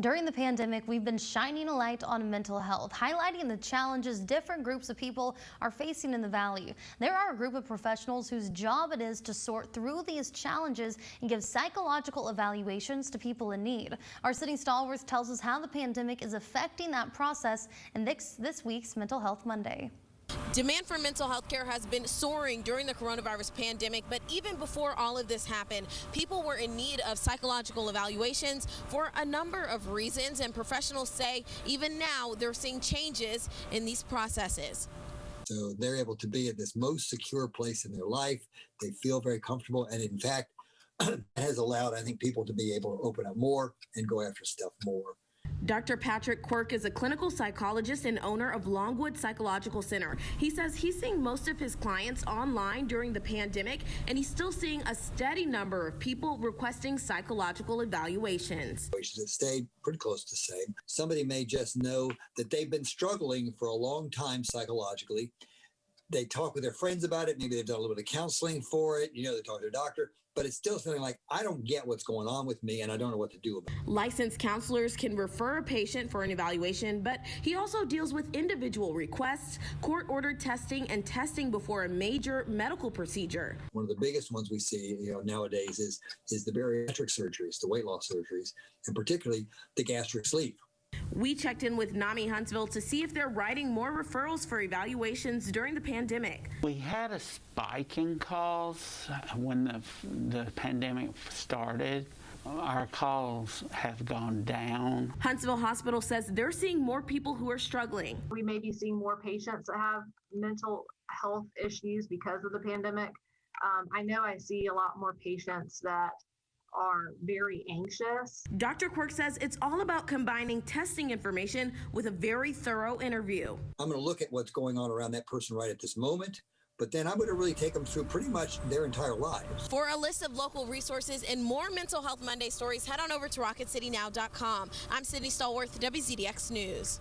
During the pandemic, we've been shining a light on mental health, highlighting the challenges different groups of people are facing in the Valley. There are a group of professionals whose job it is to sort through these challenges and give psychological evaluations to people in need. Our city stalwart tells us how the pandemic is affecting that process in this week's Mental Health Monday. Demand for mental health care has been soaring during the coronavirus pandemic, but even before all of this happened, people were in need of psychological evaluations for a number of reasons, and professionals say even now they're seeing changes in these processes. So they're able to be at this most secure place in their life. They feel very comfortable, and in fact, it has allowed, I think, people to be able to open up more and go after stuff more. Dr. Patrick Quirk is a clinical psychologist and owner of Longwood Psychological Center. He says he's seeing most of his clients online during the pandemic, and he's still seeing a steady number of people requesting psychological evaluations. It stayed pretty close to the same. Somebody may just know that they've been struggling for a long time psychologically. They talk with their friends about it. Maybe they've done a little bit of counseling for it. They talk to their doctor, but it's still something like, I don't get what's going on with me and I don't know what to do about it. Licensed counselors can refer a patient for an evaluation, but he also deals with individual requests, court-ordered testing, and testing before a major medical procedure. One of the biggest ones we see nowadays is the bariatric surgeries, the weight loss surgeries, and particularly the gastric sleeve. We checked in with NAMI Huntsville to see if they're writing more referrals for evaluations during the pandemic. We had a spike in calls when the pandemic started. Our calls have gone down. Huntsville Hospital says they're seeing more people who are struggling. We may be seeing more patients that have mental health issues because of the pandemic. I know I see a lot more patients that are very anxious. Dr. Quirk says it's all about combining testing information with a very thorough interview. I'm going to look at what's going on around that person right at this moment, but then I'm going to really take them through pretty much their entire lives. For a list of local resources and more Mental Health Monday stories, head on over to RocketCityNow.com. I'm Sydney Stallworth, WZDX News.